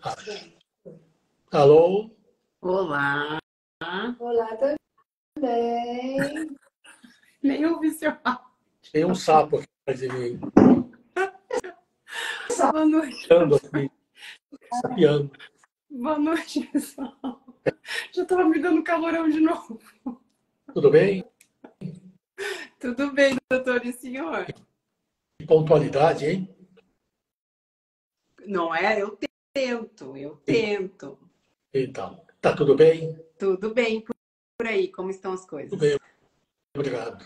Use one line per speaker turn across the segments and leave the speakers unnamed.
Ah, alô?
Olá.
Olá também.
Nem ouvi seu áudio.
Tem um sapo aqui atrás de mim.
Boa noite.
Aqui, sapeando.
Boa noite, pessoal. Já estava me dando calorão de novo.
Tudo bem?
Tudo bem, doutor e senhor?
Que pontualidade, hein?
Não é? Eu tento.
Então, tá tudo bem?
Tudo bem por aí, como estão as coisas?
Tudo bem, obrigado.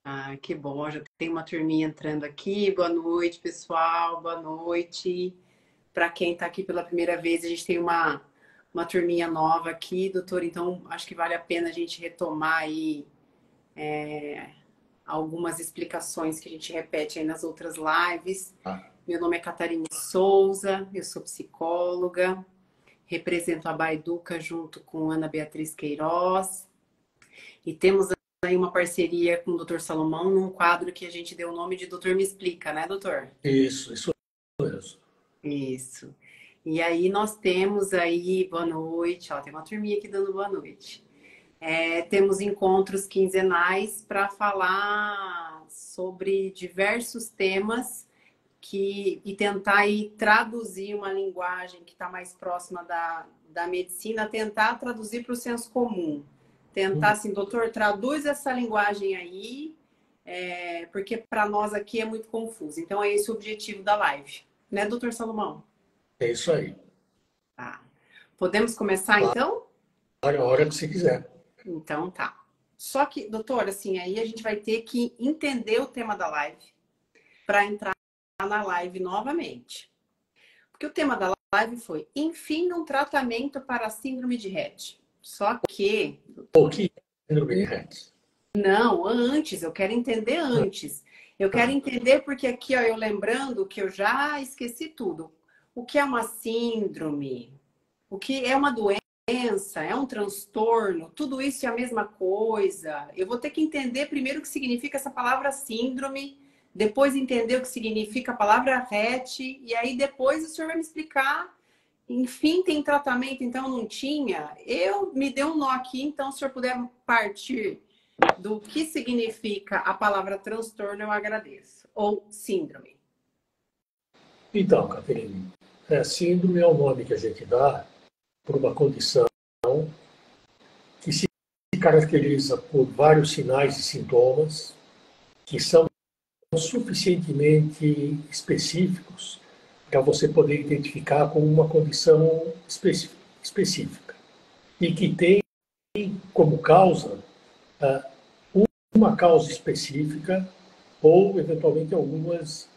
Ah, que bom, já tem uma turminha entrando aqui. Boa noite, pessoal. Boa noite. Para quem está aqui pela primeira vez, a gente tem uma turminha nova aqui, doutor. Então, acho que vale a pena a gente retomar aí algumas explicações que a gente repete aí nas outras lives. Meu nome é Catarina Souza, eu sou psicóloga, represento a Baiduca junto com Ana Beatriz Queiroz e temos aí uma parceria com o Dr. Salomão num quadro que a gente deu o nome de Doutor Me Explica, né, doutor?
Isso mesmo.
Isso. E aí nós temos aí, boa noite, ó, tem uma turminha aqui dando boa noite. Temos encontros quinzenais para falar sobre diversos temas e tentar aí traduzir uma linguagem que está mais próxima da medicina, tentar traduzir para o senso comum. Tentar assim, doutor, traduz essa linguagem aí, porque para nós aqui é muito confuso. Então é esse o objetivo da live. Né, doutor Salomão?
É isso aí.
Tá. Podemos começar, então?
A hora que você quiser.
Então, tá. Só que, doutor, assim, aí a gente vai ter que entender o tema da live para entrar na live novamente. Porque o tema da live foi, enfim, um tratamento para a síndrome de Rett. Só que...
O que é síndrome de Rett?
Não, antes, eu quero entender antes. Eu quero entender porque aqui, ó, eu lembrando que eu já esqueci tudo. O que é uma síndrome? O que é uma doença? É um transtorno? Tudo isso é a mesma coisa? Eu vou ter que entender primeiro o que significa essa palavra síndrome, depois entender o que significa a palavra Rett, e aí depois o senhor vai me explicar. Enfim, tem tratamento, então não tinha? Eu me dei um nó aqui, então se o senhor puder partir do que significa a palavra transtorno, eu agradeço. Ou síndrome.
Então, Caterine, síndrome é o nome que a gente dá por uma condição que se caracteriza por vários sinais e sintomas que são suficientemente específicos para você poder identificar como uma condição específica e que tem como causa uma causa específica ou, eventualmente, algumas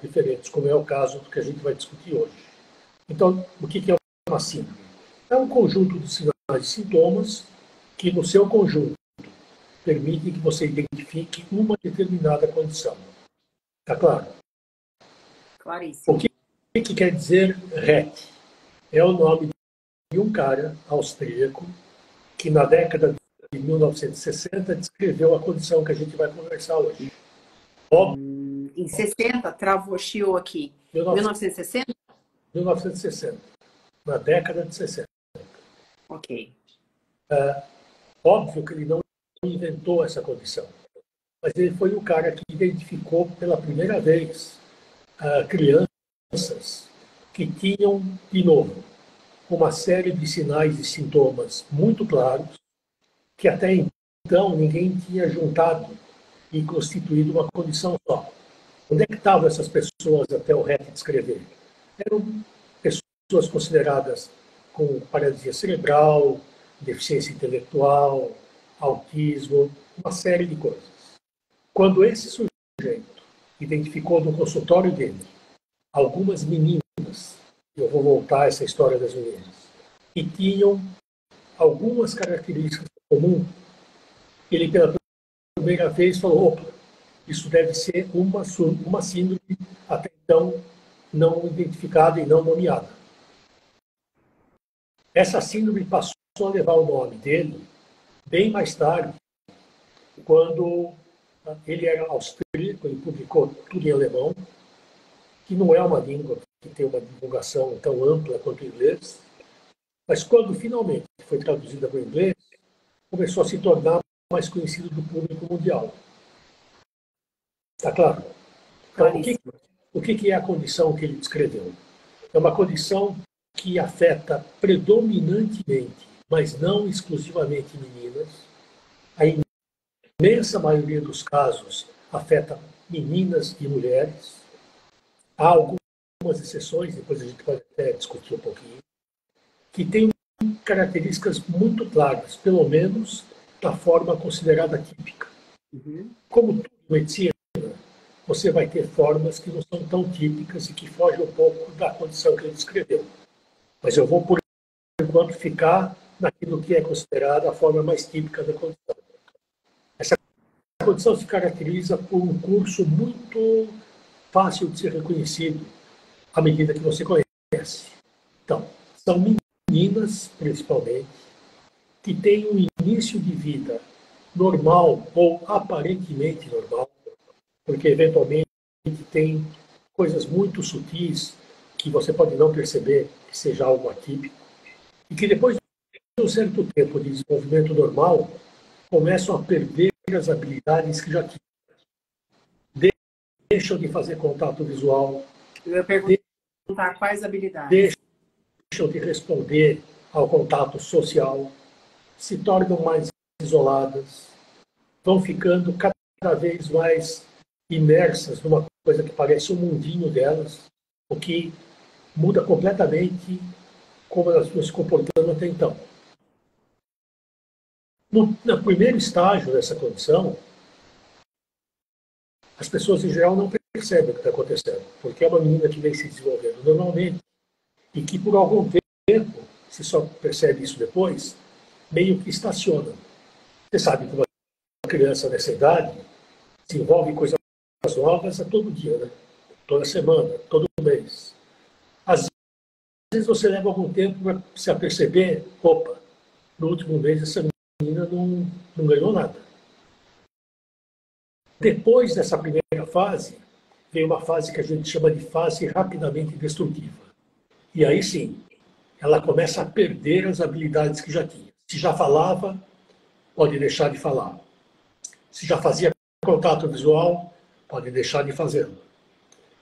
diferentes, como é o caso que a gente vai discutir hoje. Então, o que é uma síndrome? É um conjunto de sinais e sintomas que, no seu conjunto, permitem que você identifique uma determinada condição. Está claro?
Claríssimo.
O que quer dizer Rett? É o nome de um cara austríaco que, na década de 1960, descreveu a condição que a gente vai conversar hoje.
Em 60, travou, chiou aqui. 1960?
1960, na década de 60.
Ok.
Óbvio que ele não inventou essa condição, mas ele foi o cara que identificou pela primeira vez crianças que tinham, de novo, uma série de sinais e sintomas muito claros, que até então ninguém tinha juntado e constituído uma condição só. Onde é que estavam essas pessoas até o Rett descrever? Eram pessoas consideradas com paralisia cerebral, deficiência intelectual, autismo, uma série de coisas. Quando esse sujeito identificou no consultório dele algumas meninas, eu vou voltar a essa história das meninas, que tinham algumas características comuns, ele pela primeira vez falou, opa, isso deve ser uma síndrome até então não identificada e não nomeada. Essa síndrome passou a levar o nome dele bem mais tarde, quando ele era austríaco, ele publicou tudo em alemão, que não é uma língua ter uma divulgação tão ampla quanto o inglês, mas quando finalmente foi traduzida para o inglês, começou a se tornar mais conhecido do público mundial. Está claro? Então, o que é a condição que ele descreveu? É uma condição que afeta predominantemente, mas não exclusivamente meninas. A imensa maioria dos casos afeta meninas e mulheres. Há algumas exceções, depois a gente pode até discutir um pouquinho, que têm características muito claras, pelo menos da forma considerada típica. Como tudo em medicina, você vai ter formas que não são tão típicas e que fogem um pouco da condição que ele descreveu. Mas eu vou, por enquanto, ficar naquilo que é considerada a forma mais típica da condição. Essa condição se caracteriza por um curso muito fácil de ser reconhecido à medida que você conhece. Então, são meninas, principalmente, que têm um início de vida normal ou aparentemente normal, porque eventualmente tem coisas muito sutis que você pode não perceber que seja algo atípico, e que depois de um certo tempo de desenvolvimento normal, começam a perder as habilidades que já tinham. Deixam de fazer contato visual.
Eu ia perguntar quais habilidades.
Deixam de responder ao contato social, se tornam mais isoladas, vão ficando cada vez mais imersas numa coisa que parece um mundinho delas, o que muda completamente como elas estão se comportando até então. No primeiro estágio dessa condição, as pessoas em geral não percebem o que está acontecendo, porque é uma menina que vem se desenvolvendo normalmente e que por algum tempo, se só percebe isso depois, meio que estaciona. Você sabe que uma criança nessa idade se envolve em coisas novas a todo dia, né? Toda semana, todo mês. Às vezes você leva algum tempo para se aperceber, opa, no último mês essa menina não ganhou nada. Depois dessa primeira fase, vem uma fase que a gente chama de fase rapidamente destrutiva. E aí sim, ela começa a perder as habilidades que já tinha. Se já falava, pode deixar de falar. Se já fazia contato visual, pode deixar de fazê-lo.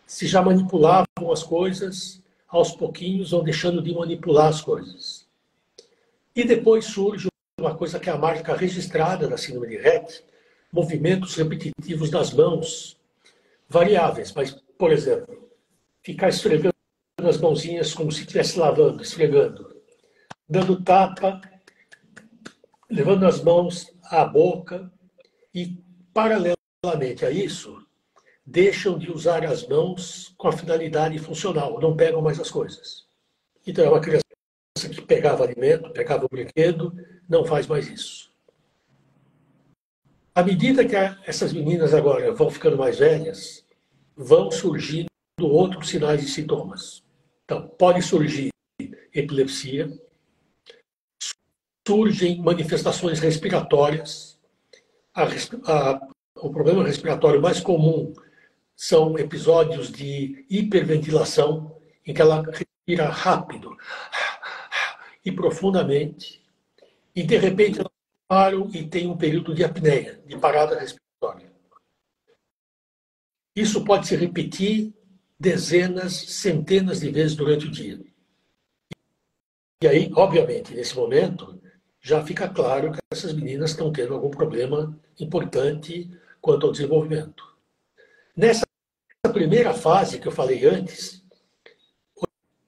Se já manipulavam as coisas, aos pouquinhos vão deixando de manipular as coisas. E depois surge uma coisa que é a marca registrada da síndrome de Rett, movimentos repetitivos das mãos, variáveis, mas, por exemplo, ficar esfregando as mãozinhas como se estivesse lavando, esfregando, dando tapa, levando as mãos à boca e, paralelamente a isso, deixam de usar as mãos com a finalidade funcional, não pegam mais as coisas. Então, é uma criança que pegava alimento, pegava o brinquedo, não faz mais isso. À medida que essas meninas agora vão ficando mais velhas, vão surgindo outros sinais e sintomas. Então, pode surgir epilepsia, surgem manifestações respiratórias. O problema respiratório mais comum são episódios de hiperventilação, em que ela respira rápido e profundamente, e de repente ela para e tem um período de apneia, de parada respiratória. Isso pode se repetir dezenas, centenas de vezes durante o dia. E aí, obviamente, nesse momento, já fica claro que essas meninas estão tendo algum problema importante quanto ao desenvolvimento. Nessa primeira fase que eu falei antes,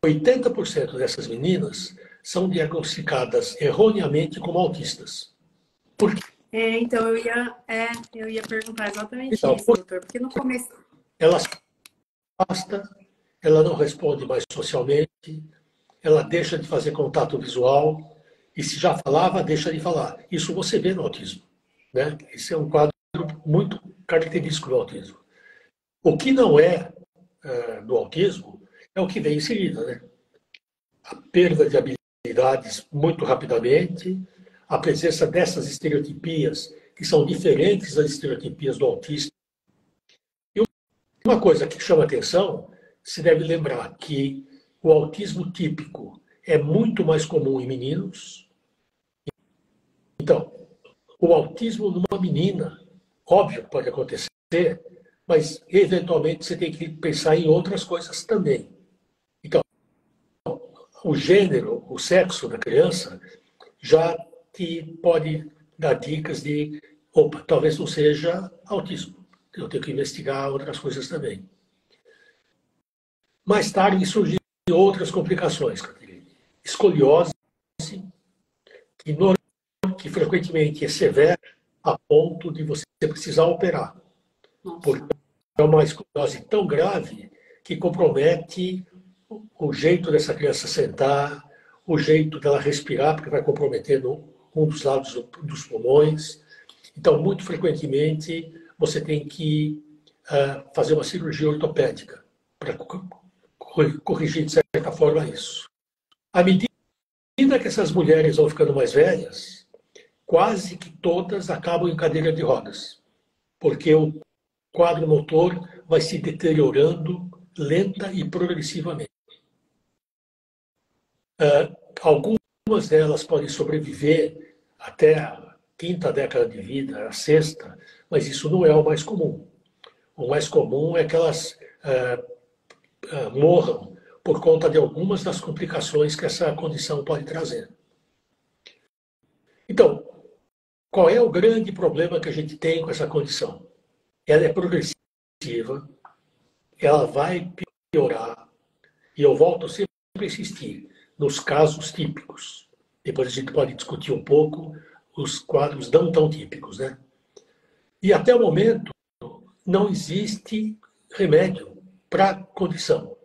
80% dessas meninas são diagnosticadas erroneamente como autistas. Por quê?
Então, eu ia perguntar exatamente isso, doutor, porque no começo...
Ela se afasta, ela não responde mais socialmente, ela deixa de fazer contato visual, e se já falava, deixa de falar. Isso você vê no autismo, né? Esse é um quadro muito característico do autismo. O que não é do autismo é o que vem em seguida, né? A perda de habilidades muito rapidamente, a presença dessas estereotipias, que são diferentes das estereotipias do autista. E uma coisa que chama atenção se deve lembrar que o autismo típico é muito mais comum em meninos. Então, o autismo numa menina, óbvio, pode acontecer, mas eventualmente você tem que pensar em outras coisas também. Então, o gênero, o sexo da criança já te pode dar dicas de, opa, talvez não seja autismo. Eu tenho que investigar outras coisas também. Mais tarde surgiram outras complicações, Caterine. Escoliose, que frequentemente é severa a ponto de você precisar operar. Porque é uma escoliose tão grave que compromete o jeito dessa criança sentar, o jeito dela respirar, porque vai comprometendo um dos lados dos pulmões. Então, muito frequentemente, você tem que fazer uma cirurgia ortopédica para corrigir, de certa forma, isso. À medida que essas mulheres vão ficando mais velhas, quase que todas acabam em cadeira de rodas, porque o quadro motor vai se deteriorando lenta e progressivamente. Algumas delas podem sobreviver até a quinta década de vida, a sexta, mas isso não é o mais comum. O mais comum é que elas morram por conta de algumas das complicações que essa condição pode trazer. Então, qual é o grande problema que a gente tem com essa condição? Ela é progressiva, ela vai piorar, e eu volto sempre a insistir nos casos típicos. Depois a gente pode discutir um pouco os quadros não tão típicos, né? E até o momento não existe remédio para a condição.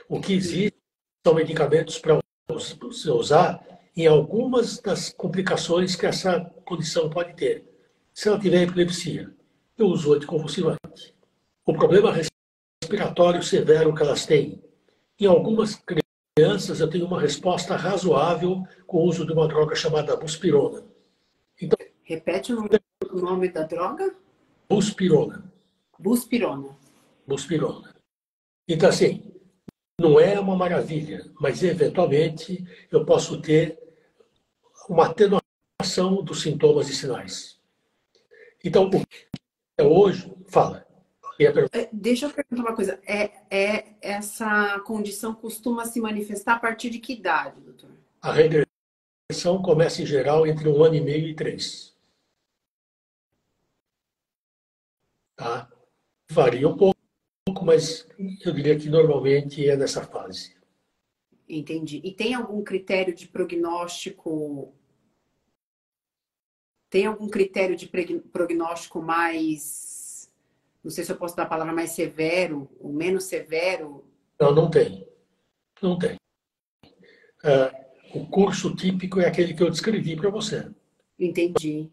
O que existe são medicamentos para você usar em algumas das complicações que essa condição pode ter. Se ela tiver epilepsia, eu uso anticonvulsivante. O problema respiratório severo que elas têm, em algumas crianças eu tenho uma resposta razoável com o uso de uma droga chamada buspirona.
Então, repete o nome da droga?
Buspirona.
Buspirona.
Buspirona. Então, assim, não é uma maravilha, mas eventualmente eu posso ter uma atenuação dos sintomas e sinais. Então, hoje, fala.
Deixa eu perguntar uma coisa. Essa condição costuma se manifestar a partir de que idade, doutor?
A regressão começa, em geral, entre 1 ano e meio e 3. Tá? Varia um pouco, mas eu diria que normalmente é nessa fase.
Entendi. E tem algum critério de prognóstico? Tem algum critério de prognóstico mais, não sei se eu posso dar a palavra, mais severo ou menos severo?
Não, não tem. Não tem. O curso típico é aquele que eu descrevi para você.
Entendi.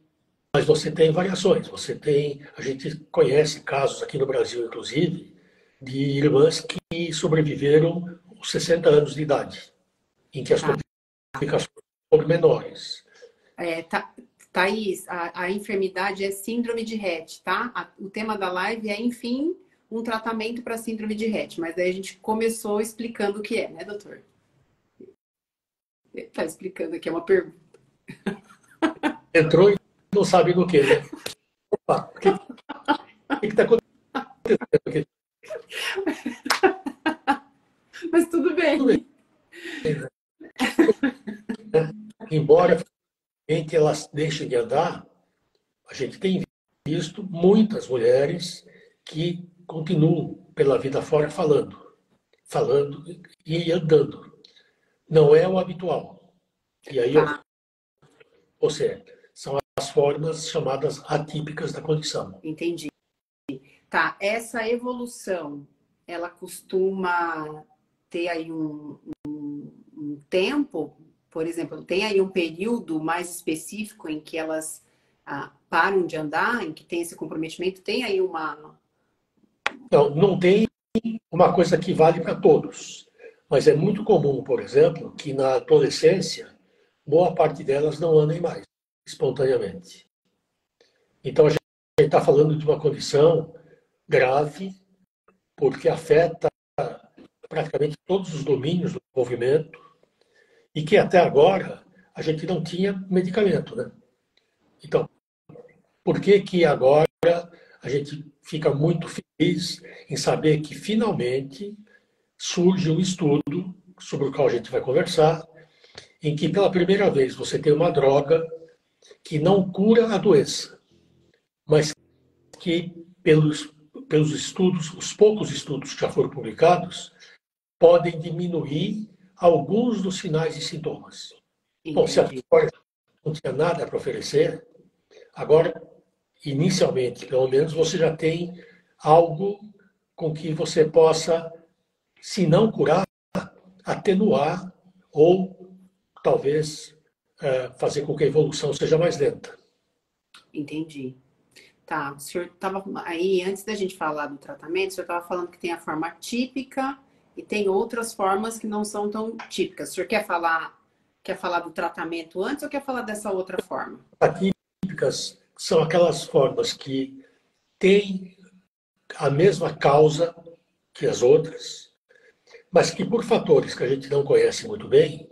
Mas você tem variações. A gente conhece casos aqui no Brasil, inclusive, de irmãs que sobreviveram aos 60 anos de idade, em que as complicações foram menores.
Thaís, a enfermidade é síndrome de Rett, tá? O tema da live é, enfim, um tratamento para síndrome de Rett. Mas daí a gente começou explicando o que é, né, doutor? Ele tá explicando aqui, é uma pergunta.
Entrou e não sabe do que, né? Opa, o que está acontecendo aqui?
Mas tudo bem.
Tudo bem. Embora elas deixem de andar, a gente tem visto muitas mulheres que continuam pela vida fora falando e andando. Não é o habitual. E aí, ou seja, são as formas chamadas atípicas da condição.
Entendi. Tá, essa evolução, ela costuma ter aí um tempo, por exemplo, tem aí um período mais específico em que elas param de andar, em que tem esse comprometimento? Tem aí uma...
Não tem uma coisa que vale para todos. Mas é muito comum, por exemplo, que na adolescência, boa parte delas não andem mais, espontaneamente. Então, a gente está falando de uma condição grave, porque afeta praticamente todos os domínios do desenvolvimento e que até agora a gente não tinha medicamento, né? Então, por que que agora a gente fica muito feliz em saber que finalmente surge um estudo sobre o qual a gente vai conversar, em que pela primeira vez você tem uma droga que não cura a doença, mas que pelos estudos, os poucos estudos que já foram publicados, podem diminuir alguns dos sinais e sintomas. Bom, se a história não tinha nada para oferecer, agora, inicialmente, pelo menos, você já tem algo com que você possa, se não curar, atenuar ou talvez fazer com que a evolução seja mais lenta.
Entendi. Tá, o senhor estava aí, antes da gente falar do tratamento, o senhor estava falando que tem a forma típica e tem outras formas que não são tão típicas. O senhor quer falar do tratamento antes ou quer falar dessa outra forma?
Atípicas são aquelas formas que têm a mesma causa que as outras, mas que por fatores que a gente não conhece muito bem,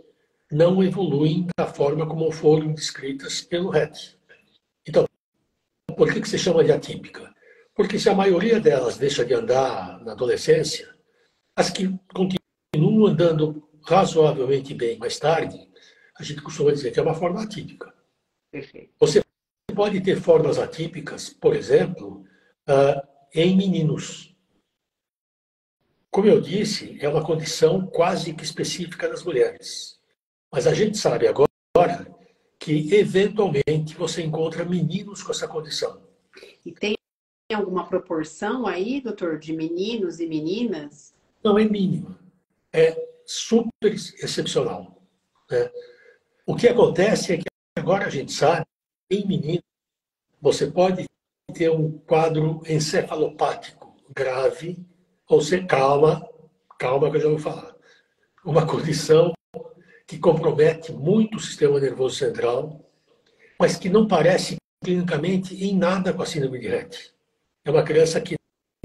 não evoluem da forma como foram descritas pelo RET. Então, por que se chama de atípica? Porque se a maioria delas deixa de andar na adolescência, as que continuam andando razoavelmente bem mais tarde, a gente costuma dizer que é uma forma atípica.
Perfeito.
Você pode ter formas atípicas, por exemplo, em meninos. Como eu disse, é uma condição quase que específica das mulheres. Mas a gente sabe agora que, eventualmente, você encontra meninos com essa condição.
E tem alguma proporção aí, doutor, de meninos e meninas?
Não é mínima. É super excepcional, né? O que acontece é que agora a gente sabe que em meninos você pode ter um quadro encefalopático grave, ou seja, calma que eu já vou falar. Uma condição que compromete muito o sistema nervoso central, mas que não parece clinicamente em nada com a síndrome de Rett. É uma criança que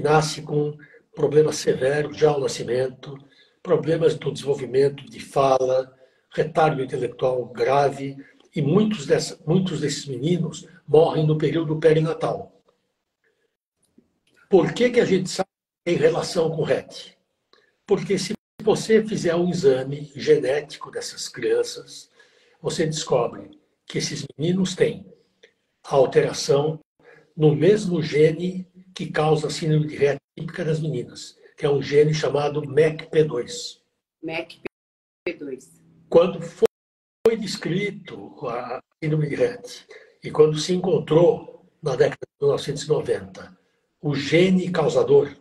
nasce com problemas severos já ao nascimento, problemas do desenvolvimento de fala, retardo intelectual grave, e muitos desses meninos morrem no período perinatal. Por que a gente sabe em relação com Rett? Porque se você fizer um exame genético dessas crianças, você descobre que esses meninos têm a alteração no mesmo gene que causa a síndrome de Rett típica das meninas, que é um gene chamado MECP2.
MECP2.
Quando foi descrito a síndrome de Rett e quando se encontrou na década de 1990 o gene causador,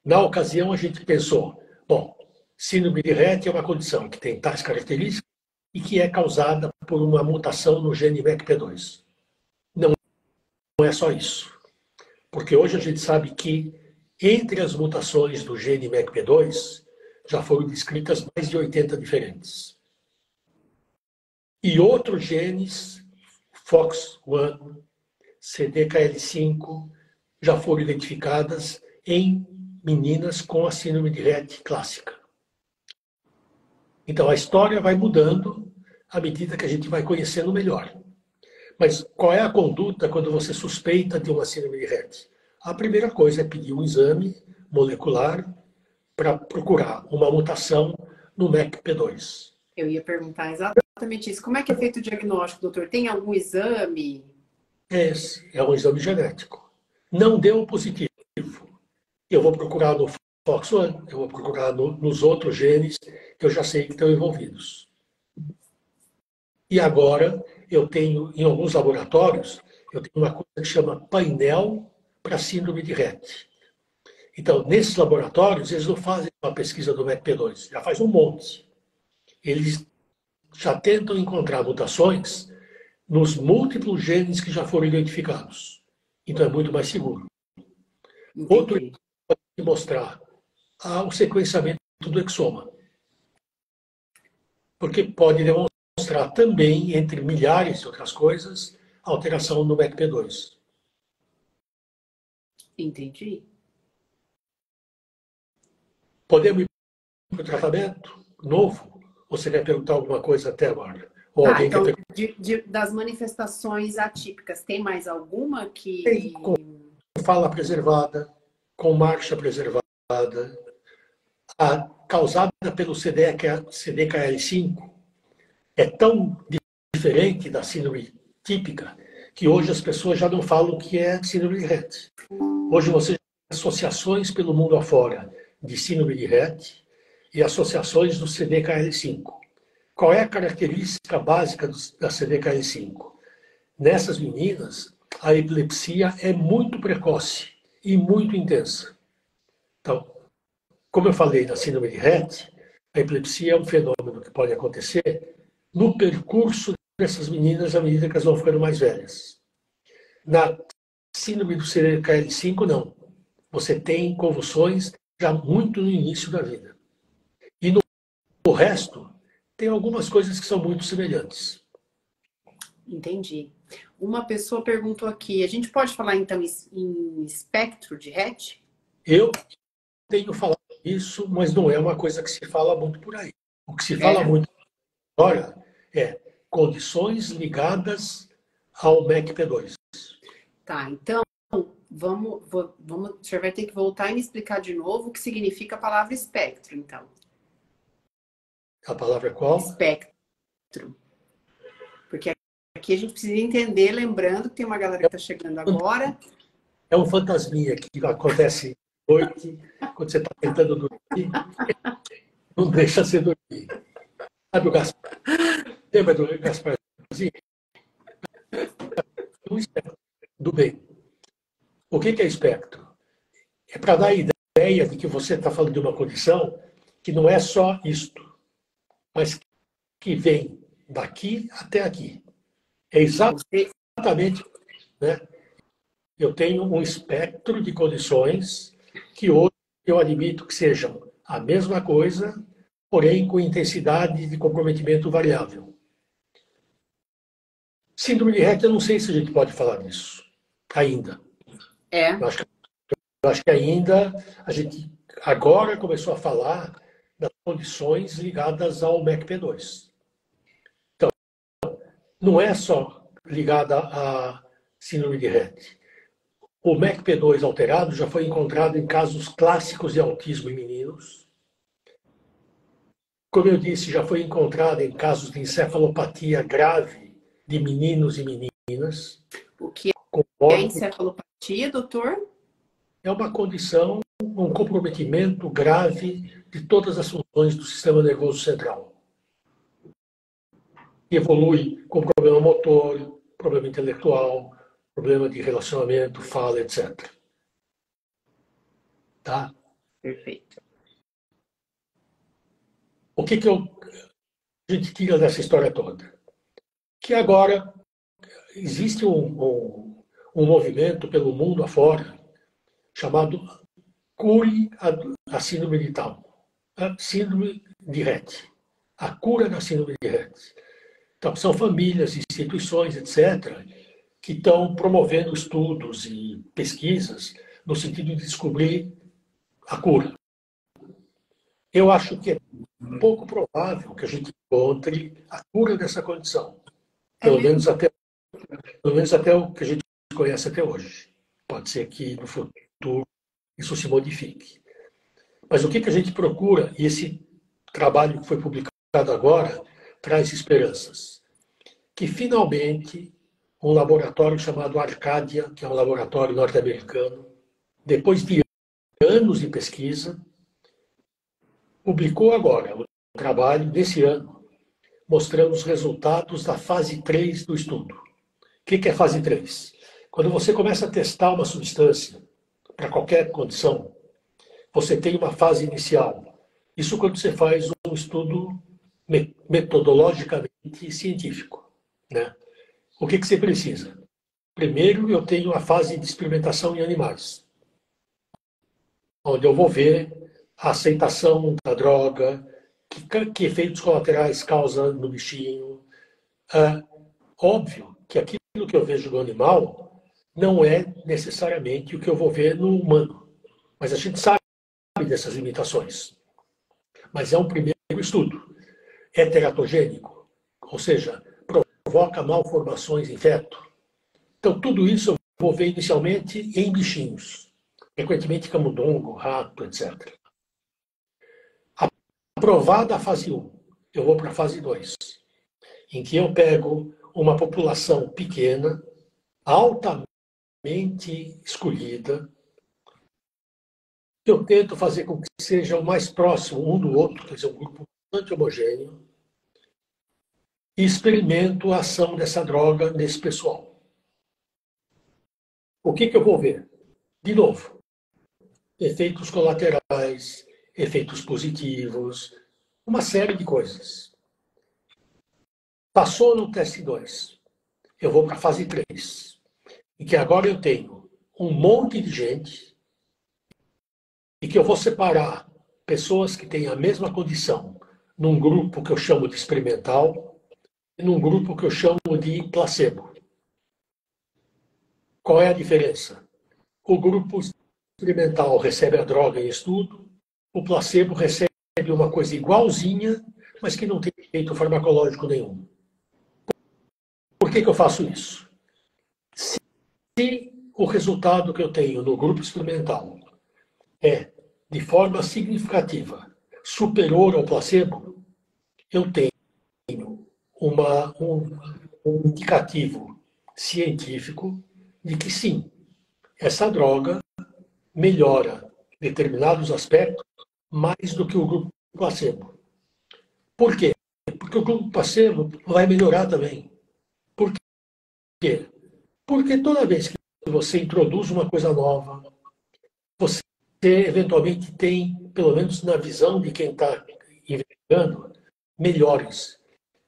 na ocasião a gente pensou, bom, síndrome de Rett é uma condição que tem tais características e que é causada por uma mutação no gene MECP2. Não é só isso. Porque hoje a gente sabe que entre as mutações do gene MECP2 já foram descritas mais de 80 diferentes. E outros genes, FOX1, CDKL5, já foram identificadas em meninas com a síndrome de Rett clássica. Então a história vai mudando à medida que a gente vai conhecendo melhor. Mas qual é a conduta quando você suspeita de uma síndrome de Rett? A primeira coisa é pedir um exame molecular para procurar uma mutação no MECP2.
Eu ia perguntar exatamente isso. Como é que é feito o diagnóstico, doutor? Tem algum exame?
Esse é um exame genético. Não deu positivo. Eu vou procurar no FOX1, eu vou procurar nos outros genes que eu já sei que estão envolvidos. E agora eu tenho, em alguns laboratórios, eu tenho uma coisa que chama painel para síndrome de Rett. Então, nesses laboratórios, eles não fazem uma pesquisa do MECP2, já faz um monte. Eles já tentam encontrar mutações nos múltiplos genes que já foram identificados. Então, é muito mais seguro.
Entendi.
Outro pode mostrar o sequenciamento do exoma. Porque pode demonstrar também, entre milhares de outras coisas, a alteração no MECP2.
Entendi.
Podemos ir para o tratamento novo? Ou você quer perguntar alguma coisa até agora? Ou
Tá,
alguém
então,
quer perguntar?
das manifestações atípicas, tem mais alguma que...
Tem com fala preservada, com marcha preservada, a causada pelo CDKL5 é tão diferente da síndrome típica que hoje as pessoas já não falam que é síndrome de Rett. Hoje você tem associações pelo mundo afora de síndrome de Rett e associações do CDKL5. Qual é a característica básica da CDKL5? Nessas meninas, a epilepsia é muito precoce e muito intensa. Então, como eu falei na síndrome de Rett, a epilepsia é um fenômeno que pode acontecer no percurso dessas meninas à medida que elas vão ficando mais velhas. Na síndrome do CDKL5, não. Você tem convulsões já muito no início da vida. E no resto, tem algumas coisas que são muito semelhantes.
Entendi. Uma pessoa perguntou aqui, a gente pode falar então em espectro de Rett?
Eu tenho falado isso, mas não é uma coisa que se fala muito por aí. O que se fala muito agora é condições ligadas ao MECP2.
Tá, então vamos, o senhor vai ter que voltar e me explicar de novo o que significa a palavra espectro, então.
A palavra é qual?
Espectro. Porque aqui a gente precisa entender, lembrando que tem uma galera que está chegando agora.
É um fantasminha que acontece à noite, quando você está tentando dormir, não deixa você dormir. Sabe o Gaspar? Lembra do Gasparzinho? Um espectro do bem. O que é espectro? É para dar a ideia de que você está falando de uma condição que não é só isto, mas que vem daqui até aqui. É exatamente, né? Eu tenho um espectro de condições que hoje eu admito que sejam a mesma coisa, porém com intensidade de comprometimento variável. Síndrome de Rett, eu não sei se a gente pode falar disso ainda. Eu acho que ainda a gente agora começou a falar das condições ligadas ao MECP2. Então, não é só ligada à síndrome de Rett. O MECP2 alterado já foi encontrado em casos clássicos de autismo em meninos. Como eu disse, já foi encontrado em casos de encefalopatia grave de meninos e meninas.
O que é encefalopatia, doutor?
É uma condição, um comprometimento grave de todas as funções do sistema nervoso central. Evolui com problema motor, problema intelectual, problema de relacionamento, fala, etc. Tá?
Perfeito.
O que a gente tira dessa história toda? Que agora existe um movimento pelo mundo afora chamado Cure a Síndrome de Down, a Síndrome de Rett, a cura da Síndrome de Rett. Então, são famílias, instituições, etc., que estão promovendo estudos e pesquisas no sentido de descobrir a cura. Eu acho que é pouco provável que a gente encontre a cura dessa condição. Pelo menos até o que a gente conhece até hoje. Pode ser que no futuro isso se modifique. Mas o que a gente procura, e esse trabalho que foi publicado agora, traz esperanças. Que finalmente um laboratório chamado Arcadia, que é um laboratório norte-americano, depois de anos de pesquisa, publicou agora o trabalho desse ano, mostrando os resultados da fase 3 do estudo. O que é fase 3? Quando você começa a testar uma substância para qualquer condição, você tem uma fase inicial. Isso quando você faz um estudo metodologicamente científico, né? O que você precisa? Primeiro, eu tenho a fase de experimentação em animais, onde eu vou ver a aceitação da droga, que efeitos colaterais causa no bichinho. Óbvio que aquilo que eu vejo no animal não é necessariamente o que eu vou ver no humano, mas a gente sabe dessas limitações. mas é um primeiro estudo. É teratogênico, ou seja, provoca malformações em feto. Então, tudo isso eu vou ver inicialmente em bichinhos, frequentemente camundongo, rato, etc. Aprovada a fase 1, eu vou para a fase 2, em que eu pego uma população pequena, altamente escolhida, eu tento fazer com que seja o mais próximo um do outro, quer dizer, um grupo bastante homogêneo, e experimento a ação dessa droga nesse pessoal. O que eu vou ver? De novo, efeitos colaterais, efeitos positivos, uma série de coisas. Passou no teste 2, eu vou para a fase 3, em que agora eu tenho um monte de gente e que eu vou separar pessoas que têm a mesma condição num grupo que eu chamo de experimental e num grupo que eu chamo de placebo. Qual é a diferença? O grupo experimental recebe a droga em estudo, o placebo recebe uma coisa igualzinha, mas que não tem efeito farmacológico nenhum. Por que eu faço isso? Se o resultado que eu tenho no grupo experimental é, de forma significativa, superior ao placebo, eu tenho um indicativo científico de que sim, essa droga melhora determinados aspectos mais do que o grupo placebo. Por quê? Porque o grupo placebo vai melhorar também. Por quê? Porque toda vez que você introduz uma coisa nova, você eventualmente tem, pelo menos na visão de quem está investigando, melhores,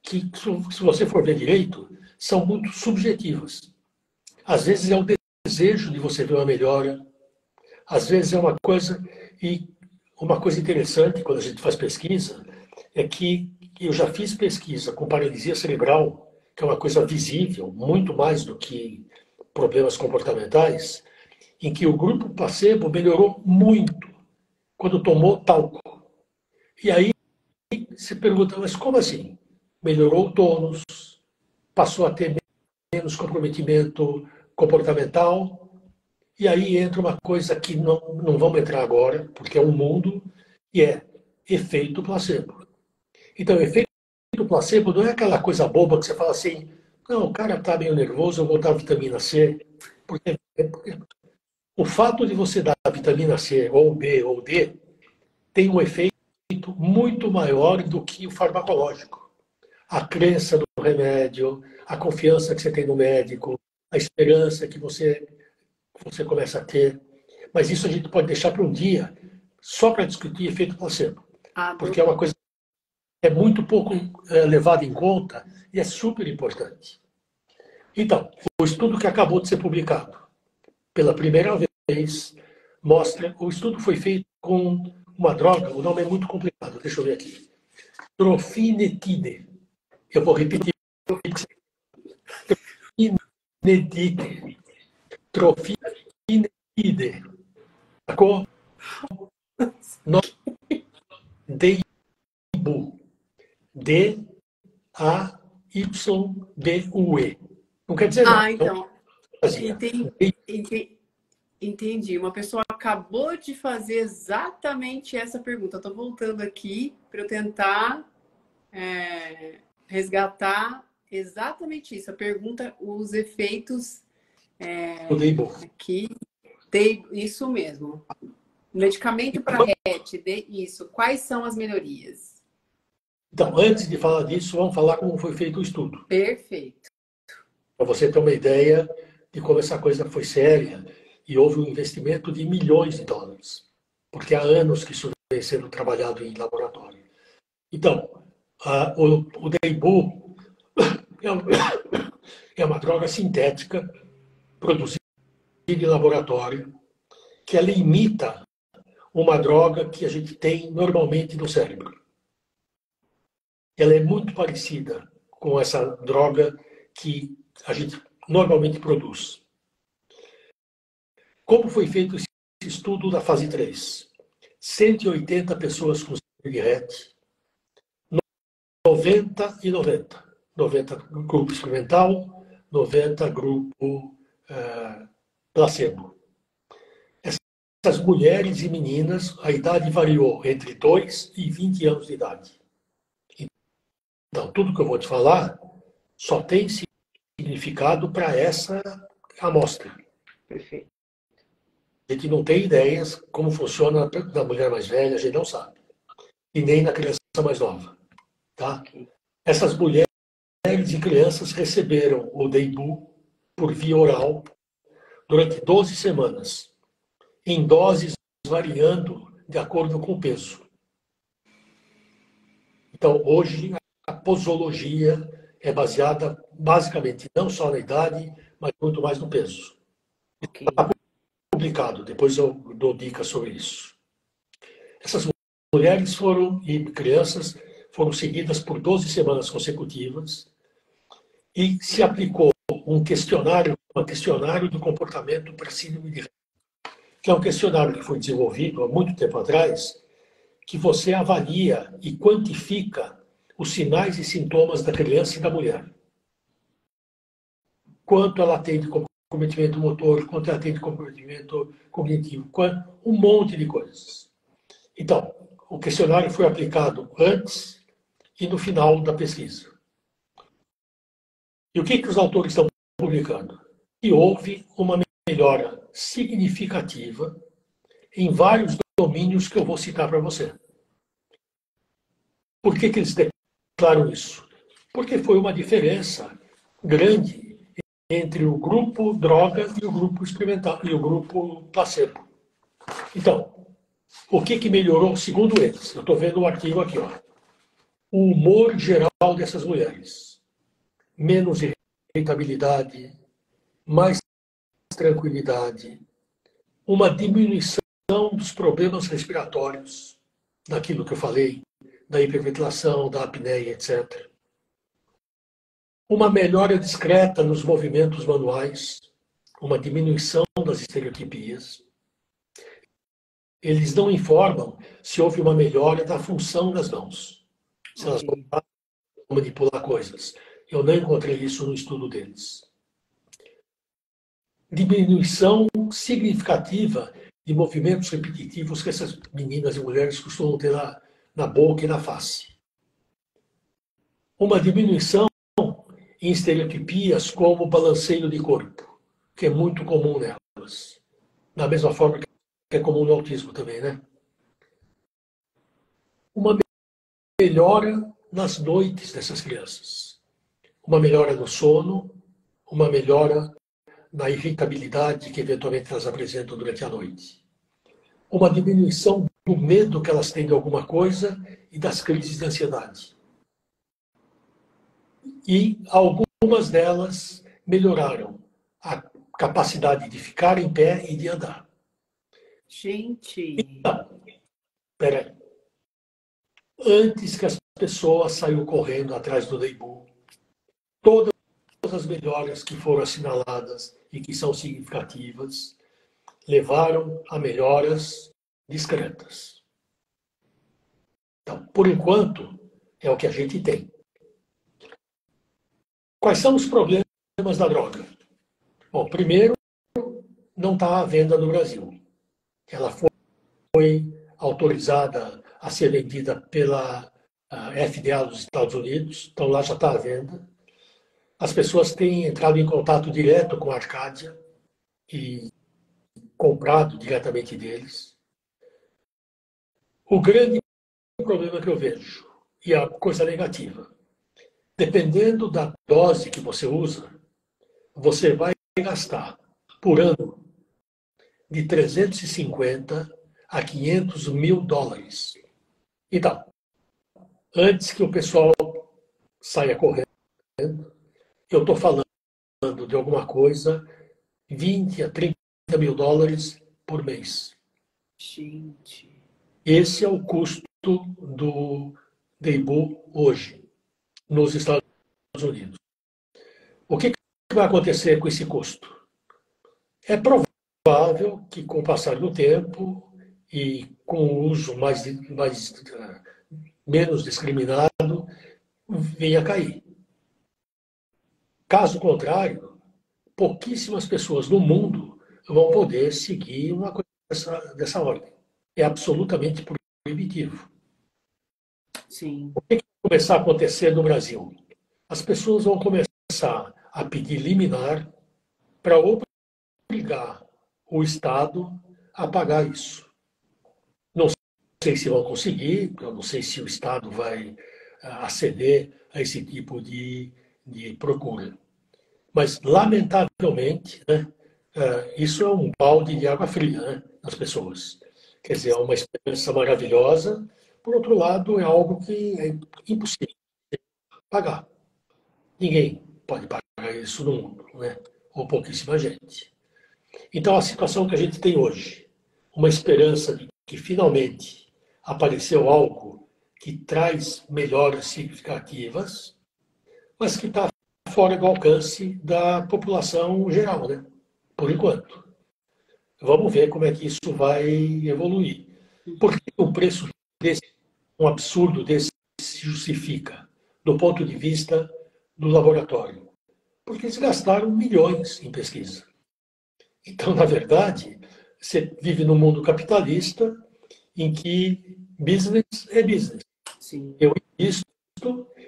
que, se você for ver direito, são muito subjetivas. Às vezes é o desejo de você ver uma melhora, às vezes é uma coisa, e uma coisa interessante quando a gente faz pesquisa, é que eu já fiz pesquisa com paralisia cerebral, que é uma coisa visível, muito mais do que problemas comportamentais, em que o grupo placebo melhorou muito quando tomou talco. E aí se pergunta, mas como assim? Melhorou o tônus, passou a ter menos comprometimento comportamental, e aí entra uma coisa que não vamos entrar agora, porque é um mundo, e é efeito placebo. Então, efeito placebo não é aquela coisa boba que você fala assim, não, o cara está meio nervoso, eu vou dar vitamina C, porque o fato de você dar vitamina C, ou B, ou D, tem um efeito muito maior do que o farmacológico. A crença no remédio, a confiança que você tem no médico, a esperança que você começa a ter. Mas isso a gente pode deixar para um dia, só para discutir efeito placebo. Porque é uma coisa que é muito pouco levada em conta e é super importante. Então, o estudo que acabou de ser publicado, pela primeira vez, mostra, o estudo foi feito com uma droga, o nome é muito complicado, deixa eu ver aqui. Trofinetide. Eu vou repetir. Trofinetide. Trofinetide. Sacou? Deibu. D-A-Y-B-U-E. Não quer dizer nada.
Então. Entendi. Uma pessoa acabou de fazer exatamente essa pergunta. Estou voltando aqui para eu tentar resgatar exatamente isso. A pergunta, os efeitos aqui. Isso mesmo. Medicamento para RET, isso. Quais são as melhorias?
Então, antes de falar disso, vamos falar como foi feito o estudo.
Perfeito.
Para você ter uma ideia de como essa coisa foi séria e houve um investimento de milhões de dólares, porque há anos que isso vem sendo trabalhado em laboratório. Então, o Deibu é uma droga sintética produzida em laboratório que ela imita uma droga que a gente tem normalmente no cérebro. Ela é muito parecida com essa droga que a gente normalmente produz. Como foi feito esse estudo da fase 3? 180 pessoas com de RET, 90 e 90. 90 grupo experimental, 90 grupo placebo. Essas mulheres e meninas, a idade variou entre 2 e 20 anos de idade. Então, tudo que eu vou te falar só tem significado para essa amostra.
Perfeito.
A gente não tem ideias como funciona na mulher mais velha, a gente não sabe. E nem na criança mais nova. Tá? Essas mulheres e crianças receberam o Deibu por via oral durante 12 semanas, em doses variando de acordo com o peso. Então, hoje, a posologia é baseada basicamente não só na idade, mas muito mais no peso. Está publicado, depois eu dou dicas sobre isso. Essas mulheres e crianças foram seguidas por 12 semanas consecutivas e se aplicou um questionário do comportamento para síndrome de Rett, que é um questionário que foi desenvolvido há muito tempo atrás, que você avalia e quantifica os sinais e sintomas da criança e da mulher. Quanto ela tem de comprometimento motor, quanto ela tem de comprometimento cognitivo, um monte de coisas. Então, o questionário foi aplicado antes e no final da pesquisa. E o que os autores estão publicando? Que houve uma melhora significativa em vários domínios que eu vou citar para você. Por que eles declaram isso? Porque foi uma diferença grande entre o grupo droga e o grupo experimental e o grupo placebo. Então, o que melhorou segundo eles? Eu estou vendo o artigo aqui, ó. O humor geral dessas mulheres. Menos irritabilidade, mais tranquilidade, uma diminuição dos problemas respiratórios, daquilo que eu falei, da hiperventilação, da apneia, etc. Uma melhora discreta nos movimentos manuais, uma diminuição das estereotipias. Eles não informam se houve uma melhora da função das mãos, se elas vão manipular coisas. Eu não encontrei isso no estudo deles. Diminuição significativa de movimentos repetitivos que essas meninas e mulheres costumam ter na boca e na face. Uma diminuição em estereotipias como balanceio de corpo, que é muito comum nelas. Da mesma forma que é comum no autismo também, né? Uma melhora nas noites dessas crianças. Uma melhora no sono, uma melhora na irritabilidade que eventualmente elas apresentam durante a noite. Uma diminuição do medo que elas têm de alguma coisa e das crises de ansiedade. E algumas delas melhoraram a capacidade de ficar em pé e de andar.
Gente!
Então, peraí. Antes que as pessoas saiam correndo atrás do Deibu, todas as melhoras que foram assinaladas e que são significativas levaram a melhoras discretas. Então, por enquanto, é o que a gente tem. Quais são os problemas da droga? Bom, primeiro, não está à venda no Brasil. Ela foi autorizada a ser vendida pela FDA dos Estados Unidos, então lá já está à venda. As pessoas têm entrado em contato direto com a Arcadia e comprado diretamente deles. O grande problema que eu vejo, e a coisa negativa, dependendo da dose que você usa, você vai gastar por ano de 350 a 500 mil dólares. Então, antes que o pessoal saia correndo, eu estou falando de alguma coisa 20 a 30 mil dólares por mês.
Gente.
Esse é o custo do Deibu hoje, nos Estados Unidos. O que vai acontecer com esse custo? É provável que, com o passar do tempo e com o uso mais menos discriminado, venha a cair. Caso contrário, pouquíssimas pessoas no mundo vão poder seguir uma coisa dessa ordem. É absolutamente proibitivo.
Sim.
O que vai começar a acontecer no Brasil? As pessoas vão começar a pedir liminar para obrigar o Estado a pagar isso. Não sei se vão conseguir, eu não sei se o Estado vai aceder a esse tipo de procura. Mas, lamentavelmente, né, isso é um balde de água fria, né, nas pessoas. Quer dizer, é uma experiência maravilhosa, por outro lado, é algo que é impossível de pagar. Ninguém pode pagar isso no mundo, né? Ou pouquíssima gente. Então, a situação que a gente tem hoje, uma esperança de que finalmente apareceu algo que traz melhoras significativas, mas que está fora do alcance da população geral, né? Por enquanto. Vamos ver como é que isso vai evoluir. Por que um preço desse, um absurdo desse, se justifica do ponto de vista do laboratório? Porque eles gastaram milhões em pesquisa. Então, na verdade, você vive num mundo capitalista em que business é business.
Sim.
Eu invisto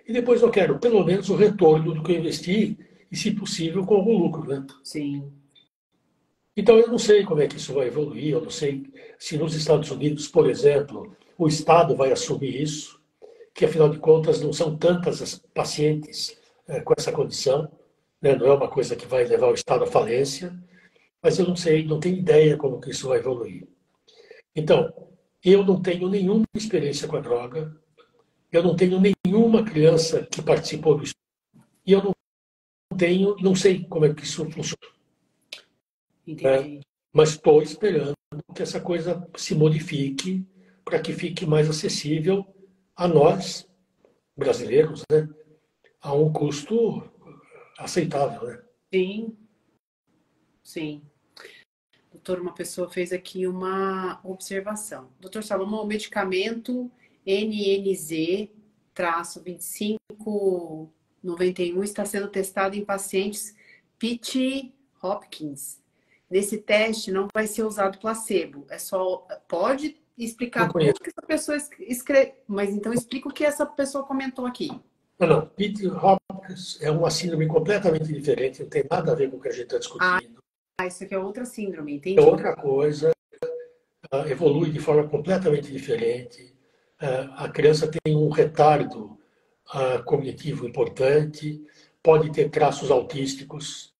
e depois eu quero pelo menos o retorno do que eu investi e, se possível, com algum lucro, né?
Sim.
Então, eu não sei como é que isso vai evoluir, eu não sei se nos Estados Unidos, por exemplo, o Estado vai assumir isso, que afinal de contas não são tantas as pacientes com essa condição, né? Não é uma coisa que vai levar o Estado à falência, mas eu não sei, não tenho ideia como que isso vai evoluir. Então, eu não tenho nenhuma experiência com a droga, eu não tenho nenhuma criança que participou do estudo, e eu não sei como é que isso funciona.
Entendi.
Mas estou esperando que essa coisa se modifique para que fique mais acessível a nós, brasileiros, né? A um custo aceitável, né?
Sim. Sim. Doutor, uma pessoa fez aqui uma observação. Doutor Salomão, o medicamento NNZ-2591 está sendo testado em pacientes Pitt Hopkins. Nesse teste não vai ser usado placebo. É só. Pode
Não
explicar
conheço.
tudo que essa pessoa escreve. Mas então explica o que essa pessoa comentou aqui.
Não. Pitt Hopkins é uma síndrome completamente diferente, não tem nada a ver com o que a gente está discutindo.
Isso aqui é outra síndrome,
É
entendi.
outra coisa, evolui de forma completamente diferente. A criança tem um retardo cognitivo importante, pode ter traços autísticos,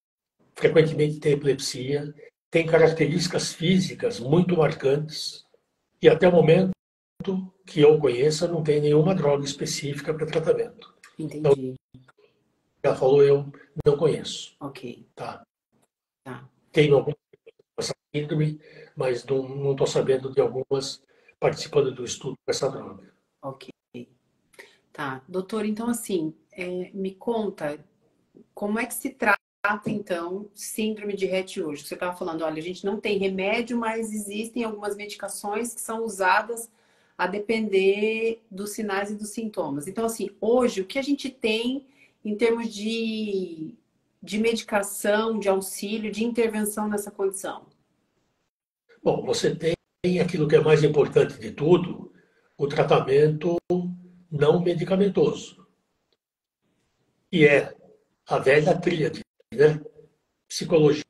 frequentemente tem epilepsia, tem características físicas muito marcantes e até o momento que eu conheça não tem nenhuma droga específica para tratamento.
Entendi.
Ela falou, eu não conheço.
Ok.
Tá?
Tá.
Tenho alguma síndrome, mas não estou sabendo de algumas participando do estudo com essa droga.
Ok. Tá. Doutor, então assim, me conta como é que se trata, então, síndrome de Rett hoje? Você estava falando, olha, a gente não tem remédio, mas existem algumas medicações que são usadas a depender dos sinais e dos sintomas. Então, assim, hoje, o que a gente tem em termos de medicação, de auxílio, de intervenção nessa condição?
Bom, você tem aquilo que é mais importante de tudo, o tratamento não medicamentoso, que é a velha tríade, né? Psicologia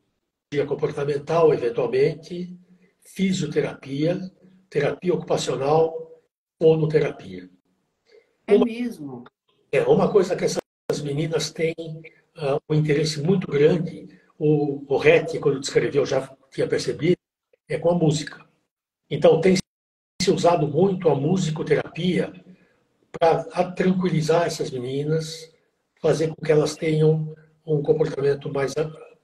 comportamental, eventualmente, fisioterapia, terapia ocupacional, fonoterapia.
É mesmo?
Uma coisa que essas meninas têm um interesse muito grande, o Rett, quando descreveu, já tinha percebido, é com a música. Então, tem se usado muito a musicoterapia para tranquilizar essas meninas, fazer com que elas tenham um comportamento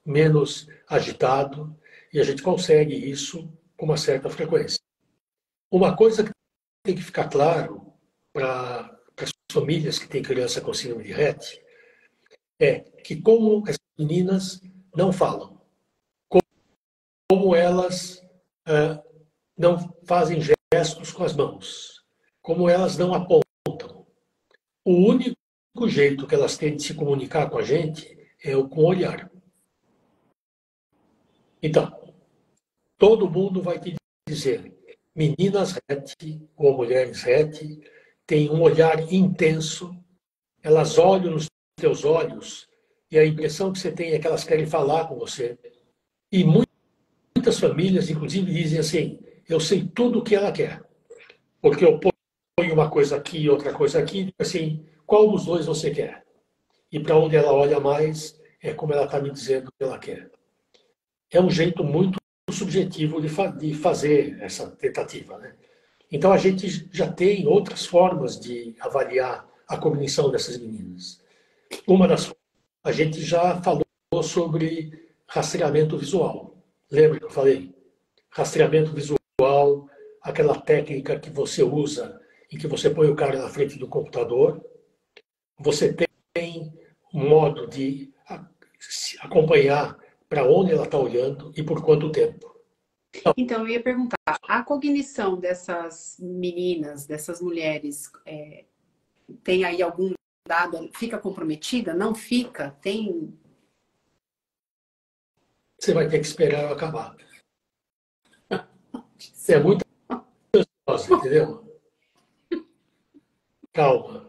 menos agitado, e a gente consegue isso com uma certa frequência. Uma coisa que tem que ficar claro para as famílias que têm criança com síndrome de Rett é que como essas meninas não falam, como elas não fazem gestos com as mãos, como elas não apontam, O único jeito que elas têm de se comunicar com a gente é com o olhar. Então, todo mundo vai te dizer, meninas RET ou mulheres RET têm um olhar intenso, elas olham nos teus olhos e a impressão que você tem é que elas querem falar com você. E muitas famílias, inclusive, dizem assim, eu sei tudo o que ela quer, porque eu ponho uma coisa aqui e outra coisa aqui, assim, qual dos dois você quer? E para onde ela olha mais é como ela está me dizendo o que ela quer. É um jeito muito subjetivo de fazer essa tentativa, né? Então a gente já tem outras formas de avaliar a cognição dessas meninas. Uma das a gente já falou sobre rastreamento visual. Lembra que eu falei? Rastreamento visual, aquela técnica que você usa em que você põe o cara na frente do computador, você tem um modo de acompanhar para onde ela está olhando e por quanto tempo.
Então, eu ia perguntar, a cognição dessas meninas, dessas mulheres, tem aí algum dado? Fica comprometida? Não fica? Tem?
Você vai ter que esperar eu acabar. Você é muito ansiosa, entendeu? Calma.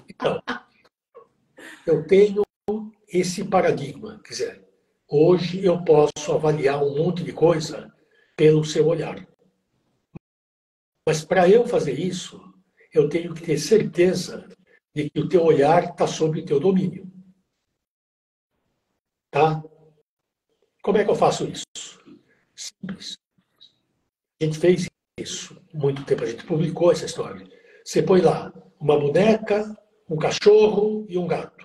Então, eu tenho esse paradigma. Quer dizer, hoje eu posso avaliar um monte de coisa pelo seu olhar. Mas para eu fazer isso, eu tenho que ter certeza de que o teu olhar está sob o teu domínio. Tá? Como é que eu faço isso? Simples. A gente fez isso muito tempo, a gente publicou essa história. Você põe lá uma boneca, um cachorro e um gato.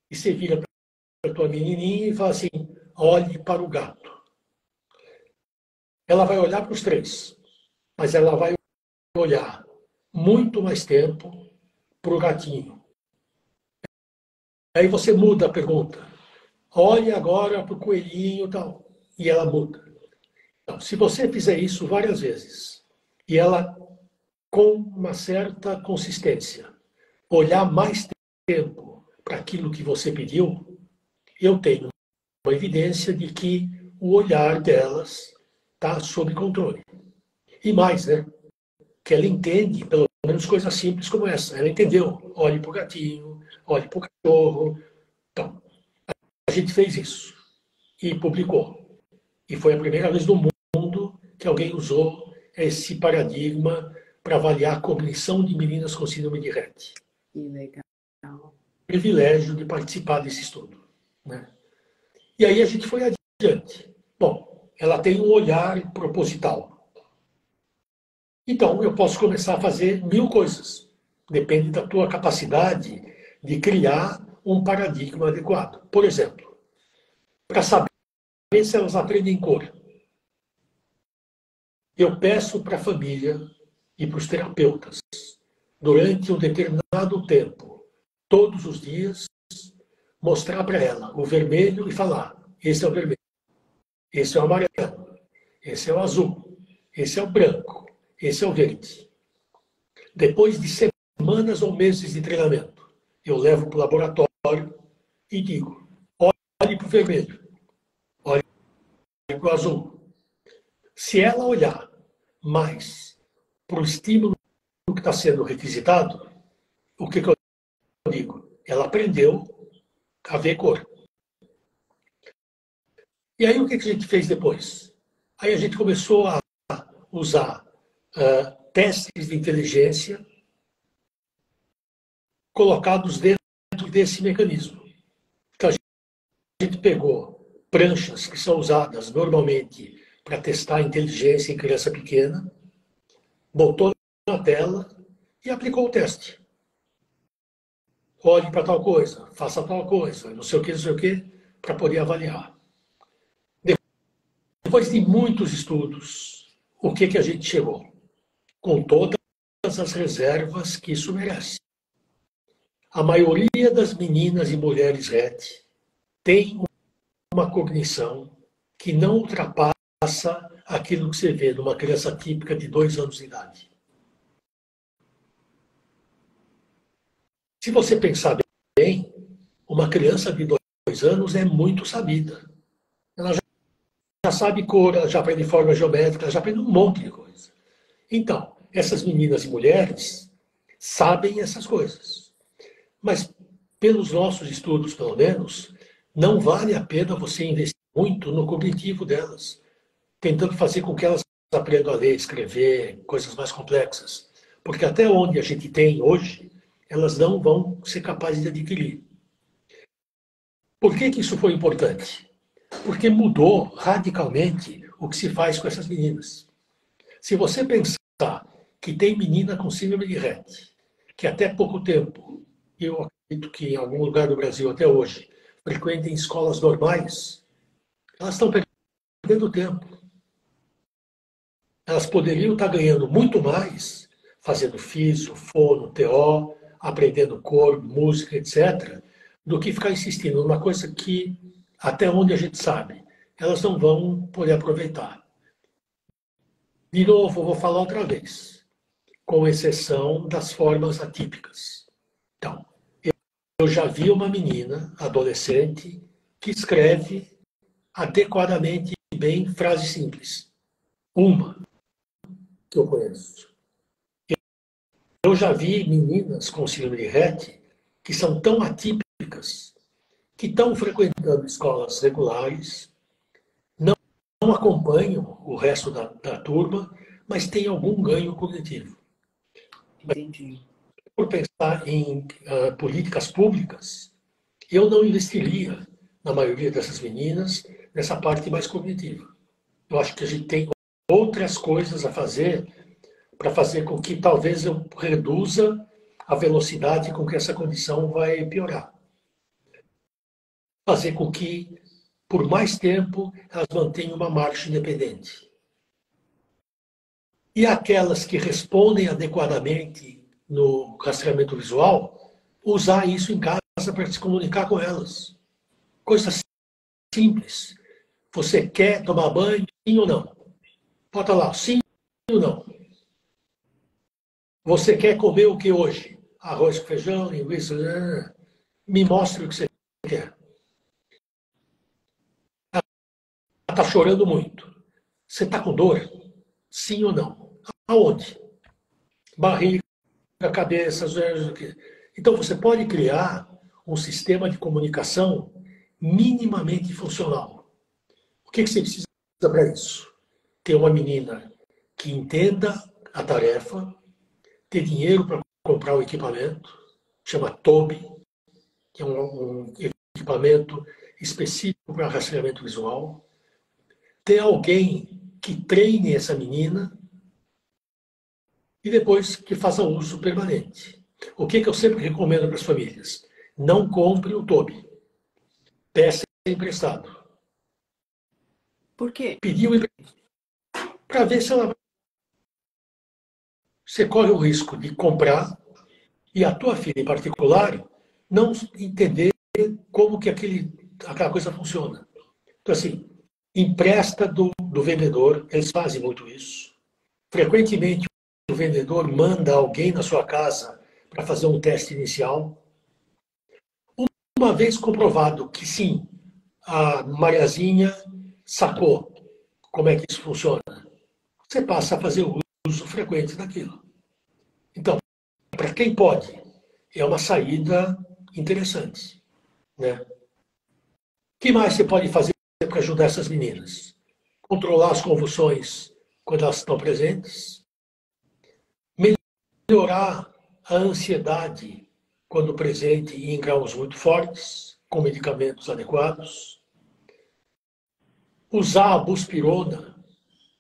E você vira para a tua menininha e fala assim, olhe para o gato. Ela vai olhar para os três, mas ela vai olhar muito mais tempo para o gatinho. Aí você muda a pergunta. Olhe agora para o coelhinho e tal. E ela muda. Então, se você fizer isso várias vezes, e ela com uma certa consistência, olhar mais tempo para aquilo que você pediu, eu tenho uma evidência de que o olhar delas está sob controle. E mais, né? Que ela entende, pelo menos, coisas simples como essa. Ela entendeu. Olhe para o gatinho, olhe para o cachorro. Então, a gente fez isso e publicou. E foi a primeira vez no mundo que alguém usou esse paradigma para avaliar a cognição de meninas com síndrome de Rett.
Que legal.
Privilégio de participar desse estudo, né? E aí a gente foi adiante. Bom, ela tem um olhar proposital. Então, eu posso começar a fazer 1000 coisas. Depende da tua capacidade de criar um paradigma adequado. Por exemplo, para saber se elas aprendem cor, eu peço para a família e para os terapeutas, durante um determinado tempo, todos os dias, mostrar para ela o vermelho e falar, esse é o vermelho, esse é o amarelo, esse é o azul, esse é o branco, esse é o verde. Depois de semanas ou meses de treinamento, eu levo para o laboratório e digo, olhe para o vermelho, olhe para o azul. Se ela olhar mais para o estímulo que está sendo requisitado, o que eu digo? Ela aprendeu a ver cor. E aí o que a gente fez depois? Aí a gente começou a usar testes de inteligência colocados dentro desse mecanismo. Então a gente pegou pranchas que são usadas normalmente para testar a inteligência em criança pequena, botou na tela e aplicou o teste. Olhe para tal coisa, faça tal coisa, não sei o que, para poder avaliar. Depois de muitos estudos, o que a gente chegou? Com todas as reservas que isso merece. A maioria das meninas e mulheres RET tem uma cognição que não ultrapassa aquilo que você vê numa criança típica de 2 anos de idade. Se você pensar bem, uma criança de 2 anos é muito sabida. Ela já sabe cor, ela já aprende forma geométrica, ela já aprende um monte de coisa. Então, essas meninas e mulheres sabem essas coisas. Mas, pelos nossos estudos, pelo menos, não vale a pena você investir muito no cognitivo delas, tentando fazer com que elas aprendam a ler, escrever, coisas mais complexas. Porque até onde a gente tem hoje, elas não vão ser capazes de adquirir. Por que isso foi importante? Porque mudou radicalmente o que se faz com essas meninas. Se você pensar que tem menina com síndrome de Rett, que até pouco tempo, eu acredito que em algum lugar do Brasil até hoje, frequentem escolas normais, elas estão perdendo tempo. Elas poderiam estar ganhando muito mais fazendo físio, fono, TO, aprendendo cor, música, etc., do que ficar insistindo numa coisa que, até onde a gente sabe, elas não vão poder aproveitar. De novo, vou falar outra vez, com exceção das formas atípicas. Então, eu já vi uma menina, adolescente, que escreve adequadamente bem frases simples. Uma que eu conheço. Eu já vi meninas com síndrome de Rett que são tão atípicas que estão frequentando escolas regulares, não acompanham o resto da turma, mas têm algum ganho cognitivo.
Entendi.
Por pensar em políticas públicas, eu não investiria, na maioria dessas meninas, nessa parte mais cognitiva. Eu acho que a gente tem outras coisas a fazer para fazer com que talvez eu reduza a velocidade com que essa condição vai piorar. Fazer com que, por mais tempo, elas mantenham uma marcha independente. E aquelas que respondem adequadamente no rastreamento visual, usar isso em casa para se comunicar com elas. Coisa simples. Você quer tomar banho? Sim ou não? Bota lá, sim ou não? Você quer comer o que hoje? Arroz com feijão, linguiça? Me mostre o que você quer. Ela está chorando muito. Você está com dor? Sim ou não? Aonde? Barriga, cabeça, então você pode criar um sistema de comunicação minimamente funcional. O que você precisa para isso? Ter uma menina que entenda a tarefa, ter dinheiro para comprar o equipamento, chama Toby, que é um equipamento específico para rastreamento visual, ter alguém que treine essa menina e depois que faça uso permanente. O que eu sempre recomendo para as famílias? Não compre o Toby. Peça emprestado.
Por quê?
Pediu emprestado. Para ver se ela... Você corre o risco de comprar e a tua filha em particular não entender como que aquela coisa funciona. Então, assim, empresta do vendedor, eles fazem muito isso. Frequentemente, o vendedor manda alguém na sua casa para fazer um teste inicial. Uma vez comprovado que sim, a Mariazinha sacou como é que isso funciona, você passa a fazer o uso frequente daquilo. Então, para quem pode, é uma saída interessante, né? O que mais você pode fazer para ajudar essas meninas? Controlar as convulsões quando elas estão presentes, melhorar a ansiedade quando presente e em graus muito fortes, com medicamentos adequados, usar a buspirona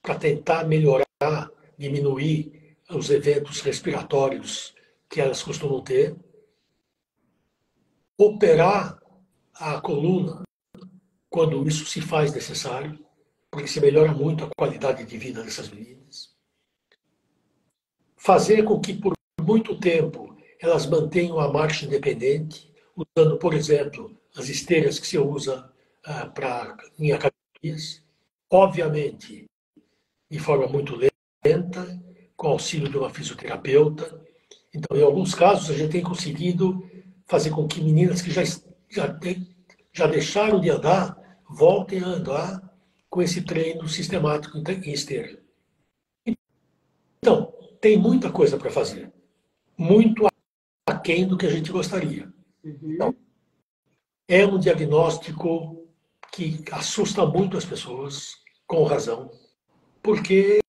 para tentar melhorar, diminuir os eventos respiratórios que elas costumam ter, operar a coluna quando isso se faz necessário, porque se melhora muito a qualidade de vida dessas meninas. Fazer com que por muito tempo elas mantenham a marcha independente, usando, por exemplo, as esteiras que se usa em academias, obviamente de forma muito lenta, com auxílio de uma fisioterapeuta. Então, em alguns casos, a gente tem conseguido fazer com que meninas que já deixaram de andar voltem a andar com esse treino sistemático em esteira. Então, tem muita coisa para fazer. Muito aquém do que a gente gostaria. Então, é um diagnóstico que assusta muito as pessoas, com razão, porque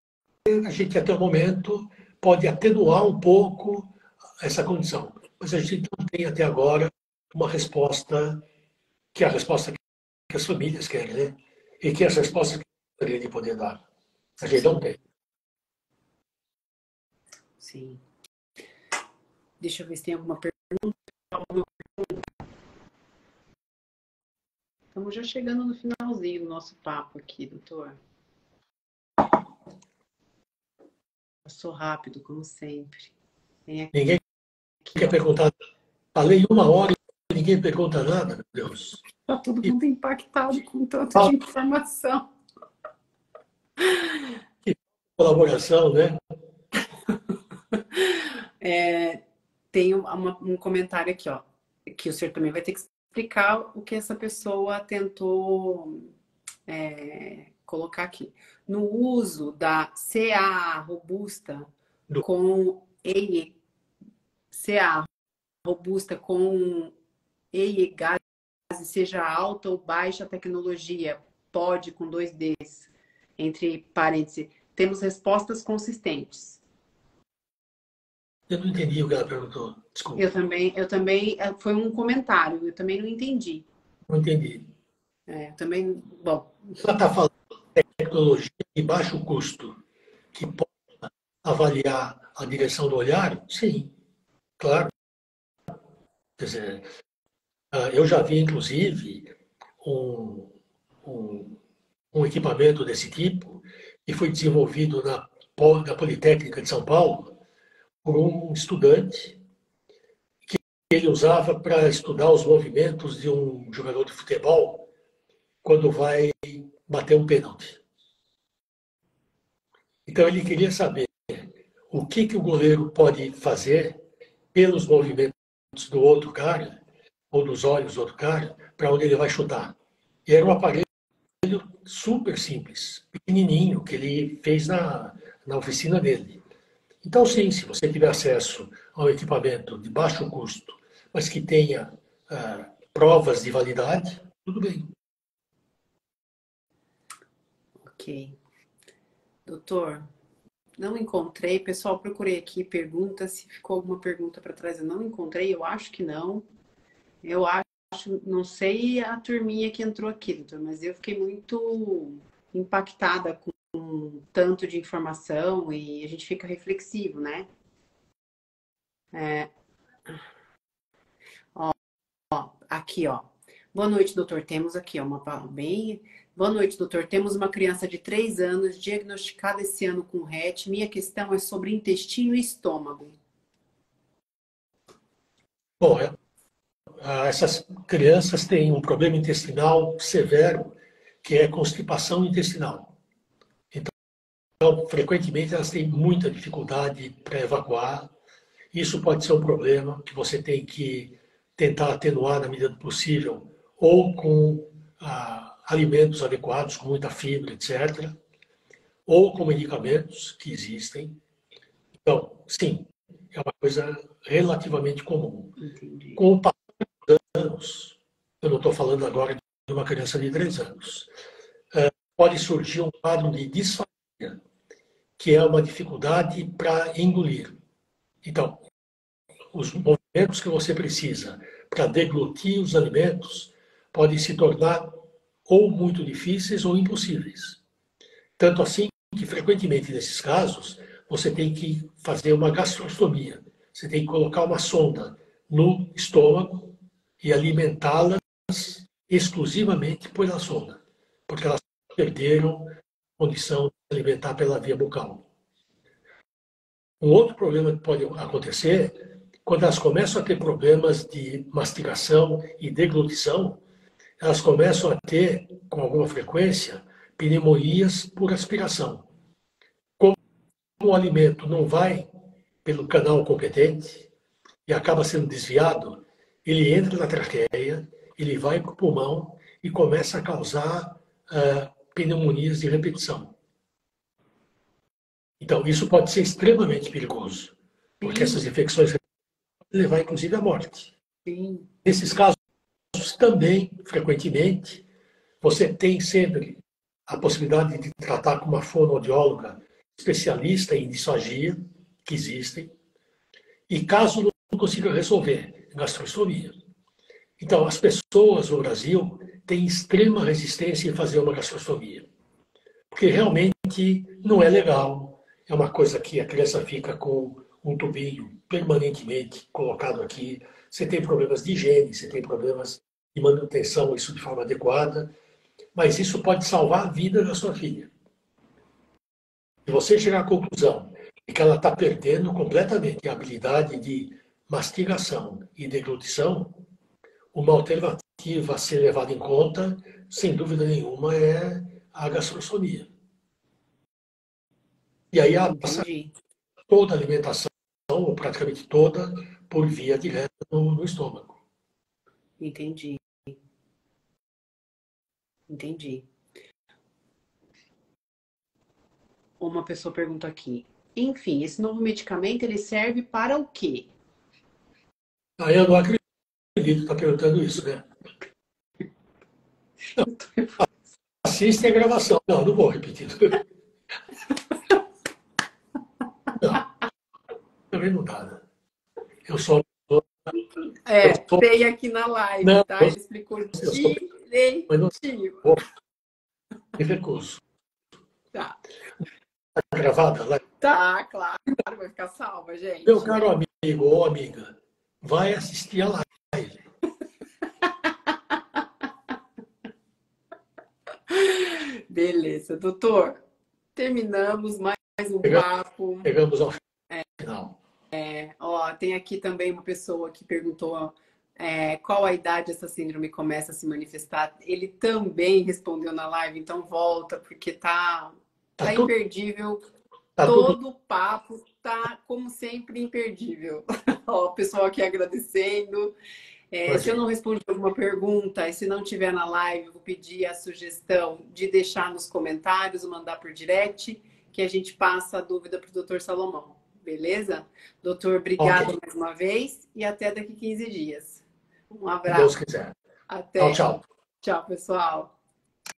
a gente, até o momento, pode atenuar um pouco essa condição. Mas a gente não tem, até agora, uma resposta que é a resposta que as famílias querem, né? E que as respostas que eu gostaria de poder dar. A gente não tem.
Sim. Deixa eu ver se tem alguma pergunta. Estamos já chegando no finalzinho do nosso papo aqui, doutor. Passou rápido, como sempre.
Ninguém quer perguntar. Falei 1 hora e ninguém pergunta nada, meu Deus.
Está todo mundo impactado com tanta informação.
Que colaboração, né?
Tem um comentário aqui, ó, que o senhor também vai ter que explicar o que essa pessoa tentou colocar aqui. No uso da CA robusta com CA robusta com gás, seja alta ou baixa tecnologia, pode com 2 Ds, entre parênteses, temos respostas consistentes.
Eu não entendi o que ela perguntou. Desculpa.
Eu também, foi um comentário, eu também não entendi.
Não entendi.
Também, bom.
Ela está falando de tecnologia de baixo custo, que pode avaliar a direção do olhar? Sim, claro. Quer dizer, eu já vi, inclusive, um equipamento desse tipo, que foi desenvolvido na Politécnica de São Paulo, por um estudante que ele usava para estudar os movimentos de um jogador de futebol quando vai bater um pênalti. Então ele queria saber o que o goleiro pode fazer pelos movimentos do outro cara, ou dos olhos do outro cara, para onde ele vai chutar. E era um aparelho super simples, pequenininho, que ele fez na oficina dele. Então, sim, se você tiver acesso a um equipamento de baixo custo, mas que tenha provas de validade, tudo bem.
Ok. Doutor, não encontrei. Pessoal, procurei aqui pergunta. Se ficou alguma pergunta para trás, eu não encontrei. Eu acho que não. Eu acho, não sei a turminha que entrou aqui, doutor, mas eu fiquei muito impactada com tanto de informação e a gente fica reflexivo, né? Aqui, ó. Boa noite, doutor. Temos aqui, ó, uma palavra bem... Boa noite, doutor. Temos uma criança de 3 anos diagnosticada esse ano com RET. Minha questão é sobre intestino e estômago.
Bom, essas crianças têm um problema intestinal severo, que é constipação intestinal. Então, frequentemente, elas têm muita dificuldade para evacuar. Isso pode ser um problema que você tem que tentar atenuar na medida do possível, ou com alimentos adequados, com muita fibra, etc., ou com medicamentos que existem. Então, sim, é uma coisa relativamente comum.
Entendi.
Com o passar dos anos, eu não estou falando agora de uma criança de 3 anos, pode surgir um quadro de disfagia, que é uma dificuldade para engolir. Então, os movimentos que você precisa para deglutir os alimentos podem se tornar ou muito difíceis ou impossíveis. Tanto assim que, frequentemente, nesses casos, você tem que fazer uma gastrostomia. Você tem que colocar uma sonda no estômago e alimentá-las exclusivamente pela sonda, porque elas perderam a condição de alimentar pela via bucal. Um outro problema que pode acontecer, quando elas começam a ter problemas de mastigação e deglutição, elas começam a ter, com alguma frequência, pneumonias por aspiração. Como o alimento não vai pelo canal competente e acaba sendo desviado, ele entra na traqueia, ele vai para o pulmão e começa a causar pneumonias de repetição. Então, isso pode ser extremamente perigoso, porque essas infecções podem levar, inclusive, à morte.
Sim.
Nesses casos, também, frequentemente, você tem sempre a possibilidade de tratar com uma fonoaudióloga especialista em disfagia, que existem, e caso não consiga resolver, gastrostomia. Então, as pessoas no Brasil têm extrema resistência em fazer uma gastrostomia, porque realmente não é legal, é uma coisa que a criança fica com um tubinho permanentemente colocado aqui, você tem problemas de higiene, você tem problemas de manutenção, isso de forma adequada, mas isso pode salvar a vida da sua filha. Se você chegar à conclusão de que ela está perdendo completamente a habilidade de mastigação e deglutição, uma alternativa a ser levada em conta, sem dúvida nenhuma, é a gastrostomia. E aí passa toda a alimentação, ou praticamente toda, por via direta no estômago.
Entendi. Entendi. Uma pessoa pergunta aqui. Enfim, esse novo medicamento, ele serve para o quê?
Eu não acredito que está perguntando isso, né? Não. Assiste a gravação. Não vou repetir. Não. Também não dá, né? Eu sou...
Tem aqui na live, não, tá? Ele explicou direitinho.
Me recuso.
Tá.
Tá gravada lá?
Tá, claro. Vai ficar salva, gente.
Meu caro amigo ou amiga, vai assistir a live.
Beleza, doutor. Terminamos mais um papo.
Chegamos ao final.
Tem aqui também uma pessoa que perguntou qual a idade essa síndrome começa a se manifestar. Ele também respondeu na live, então volta, porque tá imperdível. Todo o papo tá, como sempre, imperdível. O pessoal aqui agradecendo. Se eu não respondi alguma pergunta e se não tiver na live, eu vou pedir a sugestão de deixar nos comentários ou mandar por direct, que a gente passa a dúvida para o doutor Salomão. Beleza? Doutor, obrigado mais uma vez e até daqui 15 dias. Um abraço.
Se Deus quiser.
Até.
Tchau.
Tchau, pessoal.